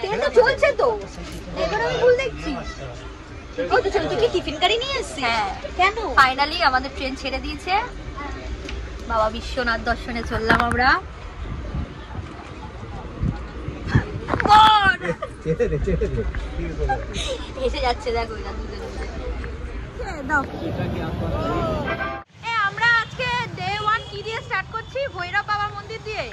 Train তো চলছে তো, এবার আমি ভুল দেখছি। ও তো চলো, তুই কি টিফিন গাড়ি নিয়ে এসেছিস? হ্যাঁ। কেন? ফাইনালি আমাদের ট্রেন ছেড়ে দিয়েছে, বাবা বিশ্বনাথ দর্শনে চললাম আমরা। এসে যাচ্ছে দেখো আমরা আজকে ডে 1 কি দিয়ে স্টার্ট করছি? ভৈরব বাবা মন্দির দিয়ে।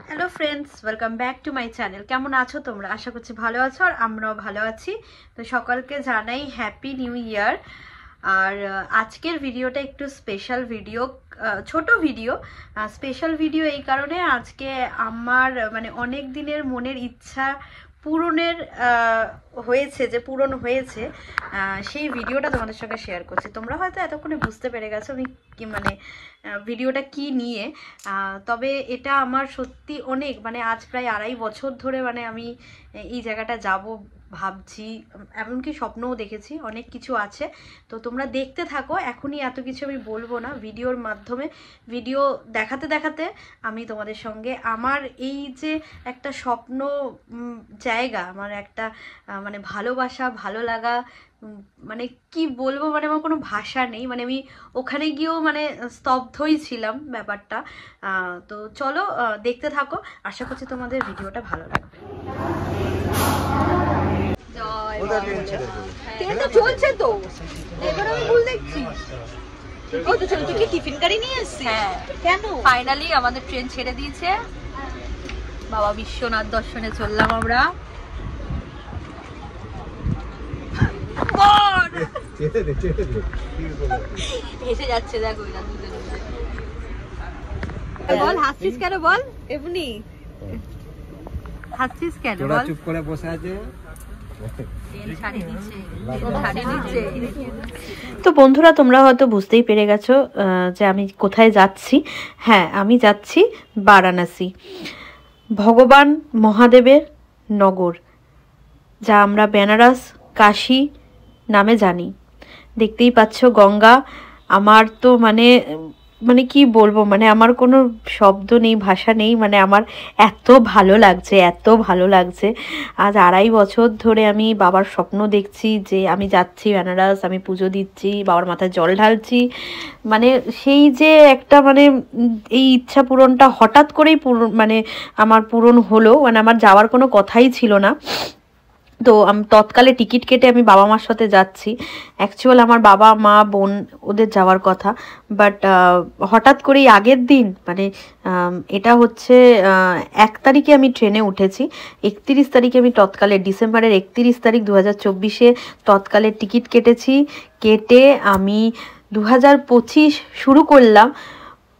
Hello friends, welcome back to my channel. কেমন আছো তোমরা? আশা করছি ভালো আছো, আর আমরাও ভালো আছি। তো সকলকে জানাই হ্যাপি নিউ ইয়ার। আর আজকের ভিডিওটা একটু স্পেশাল ভিডিও, ছোট ভিডিও। স্পেশাল ভিডিও এই কারণে, আজকে আমার মানে অনেক দিনের মনের ইচ্ছা পূরণ হয়েছে, সেই ভিডিওটা তোমাদের সঙ্গে শেয়ার করছি। তোমরা হয়তো এতক্ষণে বুঝতে পেরে গেছো আমি কি মানে ভিডিওটা কি নিয়ে। তবে এটা আমার সত্যি অনেক মানে আজ প্রায় 2.5 বছর ধরে মানে আমি এই জায়গাটা যাব ভাবছি, এমনকি স্বপ্নও দেখেছি, অনেক কিছু আছে। তো তোমরা দেখতে থাকো, এখনই এত কিছু আমি বলবো না। ভিডিওর মাধ্যমে ভিডিও দেখাতে দেখাতে আমি তোমাদের সঙ্গে আমার এই যে একটা স্বপ্ন জায়গা, আমার একটা মানে ভালোবাসা, ভালো লাগা, মানে কি বলবো, মানে আমার কোনো ভাষা নেই। মানে আমি ওখানে গিয়েও মানে স্তব্ধই ছিলাম ব্যাপারটা। তো চলো দেখতে থাকো, আশা করছি তোমাদের ভিডিওটা ভালো লাগবে। ট্রেন তো চলছে তো, এবার আমি ভুল দেখছি। ও তো চলো, তুই কি টিফিন গাড়ি নিয়ে এসেছিস? হ্যাঁ। কেন? ফাইনালি আমাদের ট্রেন ছেড়ে দিয়েছে, বাবা বিশ্বনাথ দর্শনে চললাম আমরা। এসে যাচ্ছে দেখো বল, হাসছিস কেন বল? এমনি হাসছিস কেন বল? চুপ করে বসে আছে। তো বন্ধুরা, তোমরা হয়তো বুঝতেই পেরে গেছো যে আমি কোথায় যাচ্ছি। হ্যাঁ, আমি যাচ্ছি বারাণসী, ভগবান মহাদেবের নগর, যা আমরা বেনারস, কাশী নামে জানি। দেখতেই পাচ্ছ গঙ্গা। আমার তো মানে মানে কি বলবো, মানে আমার কোনো শব্দ নেই, ভাষা নেই। মানে আমার এত ভালো লাগছে, এত ভালো লাগছে। আজ 2.5 বছর ধরে আমি বাবার স্বপ্ন দেখছি যে আমি যাচ্ছি বেনারস, আমি পুজো দিচ্ছি, বাবার মাথায় জল ঢালছি। মানে সেই যে একটা মানে এই ইচ্ছা পূরণটা হঠাৎ করেই মানে আমার পূরণ হলো। মানে আমার যাওয়ার কোনো কথাই ছিল না। তো আমি তৎকালে টিকিট কেটে আমি বাবা মার সাথে যাচ্ছি। অ্যাকচুয়াল আমার বাবা মা বোন ওদের যাওয়ার কথা, বাট হঠাৎ করেই আগের দিন মানে এটা হচ্ছে 1 তারিখে আমি ট্রেনে উঠেছি। 31 তারিখে আমি তৎকালে ডিসেম্বরের 31 তারিখ 2024-এ তৎকালে টিকিট কেটেছি। কেটে আমি 2025 শুরু করলাম,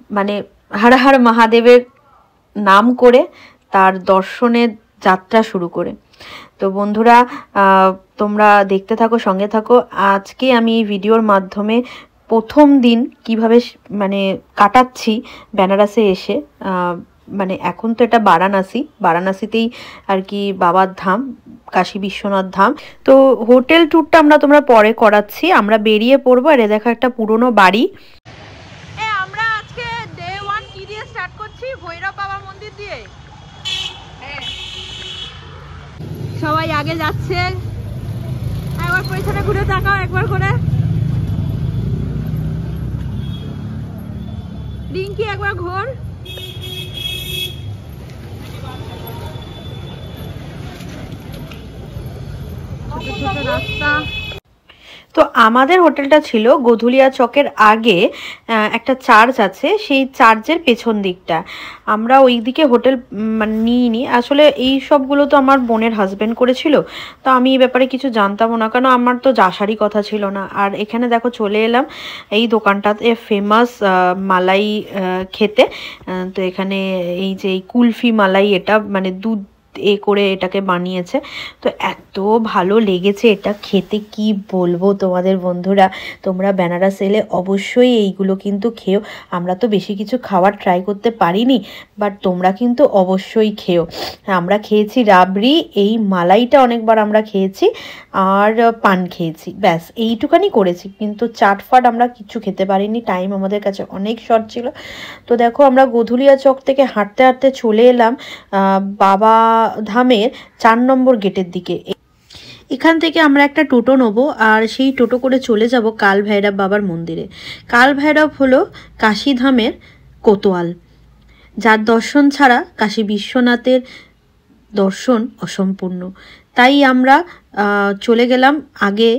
মানে হর হর মহাদেবের নাম করে তার দর্শনের যাত্রা শুরু করে। তো বন্ধুরা, তোমরা দেখতে থাকো, সঙ্গে থাকো। আজকে আমি এই ভিডিওর মাধ্যমে প্রথম দিন কিভাবে মানে কাটাচ্ছি বেনারসে এসে। মানে এখন তো এটা বারাণসীতেই আর কি বাবার ধাম, কাশী বিশ্বনাথ ধাম। তো হোটেল ট্যুরটা তোমরা পরে করাচ্ছি, আমরা বেরিয়ে পড়বো। আর দেখো একটা পুরনো বাড়ি। আমরা আজকে ডে 1 কি দিয়ে স্টার্ট করছি? ভৈরব বাবা মন্দির দিয়ে। সবাই আগে যাচ্ছে, একবার পেছনে ঘুরে তাকাও একবার করে। রিঙ্কি একবার ঘোর। ছোট ছোট রাস্তা। তো আমাদের হোটেলটা ছিল গধুলিয়া চকের আগে একটা চার্চ আছে, সেই চার্চের পেছন দিকটা। আমরা ওই দিকে হোটেল মানে নিইনি। আসলে এই সবগুলো তো আমার বোনের হাজব্যান্ড করেছিল, তো আমি এই ব্যাপারে কিছু জানতামও না, কারণ আমার তো যাসারই কথা ছিল না। আর এখানে দেখো চলে এলাম এই দোকানটাতে, ফেমাস মালাই খেতে। তো এখানে এই যে এই কুলফি মালাই, এটা মানে দুধ করে এটাকে বানিয়েছে। তো এত ভালো লেগেছে এটা খেতে, কি বলবো তোমাদের বন্ধুরা। তোমরা বেনারস এলে অবশ্যই এইগুলো কিন্তু খেও। আমরা তো বেশি কিছু খাওয়ার ট্রাই করতে পারিনি, বাট তোমরা কিন্তু অবশ্যই খেও। আমরা খেয়েছি রাবড়ি, এই মালাইটা অনেকবার আমরা খেয়েছি, আর পান খেয়েছি, ব্যাস এইটুকানি করেছি। কিন্তু চাটফাট আমরা কিছু খেতে পারিনি, টাইম আমাদের কাছে অনেক শর্ট ছিল। তো দেখো আমরা গোধুলিয়া চক থেকে হাঁটতে হাঁটতে চলে এলাম বাবা ধামের 4 নম্বর গেটের দিকে। এখান থেকে আমরা একটা টোটো নেবো, আর সেই টোটো করে চলে যাব কাল ভৈরব বাবার মন্দিরে। কাল ভৈরব হলো কাশীধামের কোতোয়াল, যার দর্শন ছাড়া কাশী বিশ্বনাথের দর্শন অসম্পূর্ণ। তাই আমরা চলে গেলাম আগে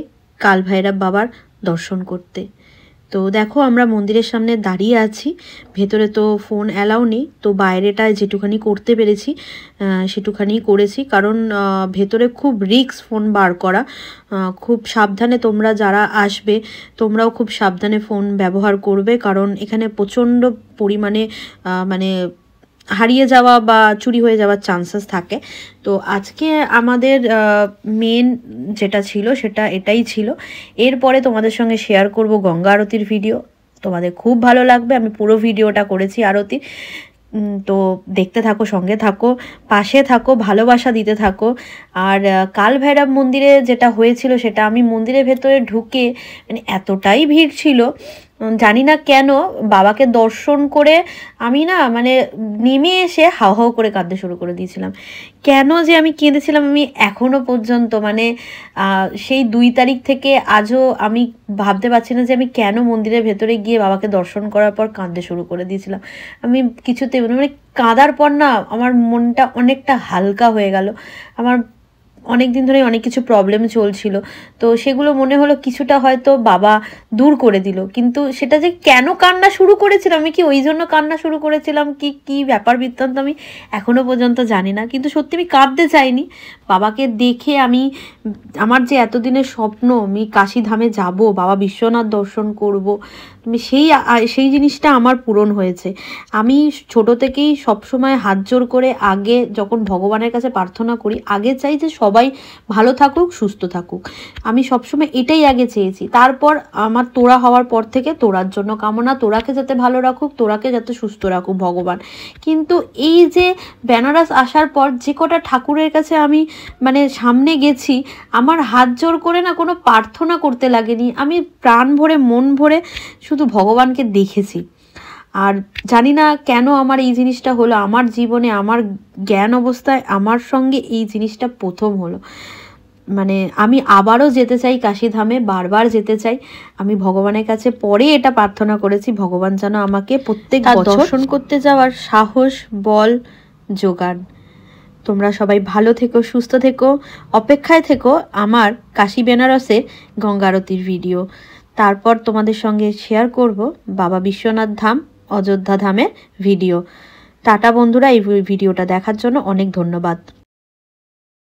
কাল ভৈরব বাবার দর্শন করতে। তো দেখো আমরা মন্দিরের সামনে দাঁড়িয়ে আছি, ভেতরে তো ফোন অ্যালাউ নেই, তো বাইরেটায় যেটুখানি করতে পেরেছি সেটুখানি করেছি, কারণ ভেতরে খুব রিস্ক ফোন বার করা। খুব সাবধানে তোমরা যারা আসবে তোমরাও খুব সাবধানে ফোন ব্যবহার করবে, কারণ এখানে প্রচণ্ড পরিমাণে মানে হারিয়ে যাওয়া বা চুরি হয়ে যাওয়ার চান্সেস থাকে। তো আজকে আমাদের মেন যেটা ছিল সেটা এটাই ছিল। এরপরে তোমাদের সঙ্গে শেয়ার করব গঙ্গা আরতির ভিডিও, তোমাদের খুব ভালো লাগবে। আমি পুরো ভিডিওটা করেছি আরতি, তো দেখতে থাকো, সঙ্গে থাকো, পাশে থাকো, ভালোবাসা দিতে থাকো। আর কাল ভৈরব মন্দিরে যেটা হয়েছিল সেটা, আমি মন্দিরের ভেতরে ঢুকে মানে এতটাই ভিড় ছিল, জানি না কেন বাবাকে দর্শন করে আমি না মানে নেমে এসে হাও হাও করে কাঁদতে শুরু করে দিয়েছিলাম। কেন যে আমি কেঁদেছিলাম আমি এখনও পর্যন্ত মানে সেই 2 তারিখ থেকে আজও আমি ভাবতে পারছি না যে আমি কেন মন্দিরের ভেতরে গিয়ে বাবাকে দর্শন করার পর কাঁদতে শুরু করে দিয়েছিলাম। আমি কিছুতে মানে কাঁদার পর না আমার মনটা অনেকটা হালকা হয়ে গেল। আমার অনেক দিন ধরে অনেক কিছু প্রবলেম চলছিল, তো সেগুলো মনে হলো কিছুটা হয়তো বাবা দূর করে দিল। কিন্তু সেটা যে কেন কান্না শুরু করেছিলাম, আমি কি ওই জন্য কান্না শুরু করেছিলাম কি ব্যাপার বৃত্তান্ত আমি এখনও পর্যন্ত জানি না। কিন্তু সত্যি আমি কাঁদতে চাইনি, বাবাকে দেখে আমি আমার যে এতদিনের স্বপ্ন আমি কাশীধামে যাব, বাবা বিশ্বনাথ দর্শন করব, সেই জিনিসটা আমার পূরণ হয়েছে। আমি ছোট থেকেই সবসময় হাত জোর করে আগে যখন ভগবানের কাছে প্রার্থনা করি, আগে চাই যে সবাই ভালো থাকুক, সুস্থ থাকুক। আমি সবসময় এটাই আগে চেয়েছি। তারপর আমার তোড়া হওয়ার পর থেকে তোড়ার জন্য কামনা, তোরাকে যাতে ভালো রাখুক, তোরাকে যাতে সুস্থ রাখুক ভগবান। কিন্তু এই যে বেনারস আসার পর যে কটা ঠাকুরের কাছে আমি মানে সামনে গেছি, আমার হাত জোর করে না কোনো প্রার্থনা করতে লাগেনি, আমি প্রাণ ভরে মন ভরে শুধু ভগবানকে দেখেছি। আর জানি না কেন আমার এই জিনিসটা হলো, আমার জীবনে আমার জ্ঞান অবস্থায় আমার সঙ্গে এই জিনিসটা প্রথম হলো। মানে আমি আবারও যেতে চাই কাশীধামে, বারবার যেতে চাই। আমি ভগবানের কাছে পরে এটা প্রার্থনা করেছি, ভগবান যেন আমাকে প্রত্যেক বছর দর্শন করতে যাওয়ার সাহস বল যোগান। তোমরা সবাই ভালো থেকো, সুস্থ থেকো, অপেক্ষায় থেকো আমার কাশী বেনারসের গঙ্গা আরতির ভিডিও। তারপর তোমাদের সঙ্গে শেয়ার করব বাবা বিশ্বনাথ ধাম, অযোধ্যা ধামের ভিডিও। টাটা বন্ধুরা, এই ভিডিওটা দেখার জন্য অনেক ধন্যবাদ।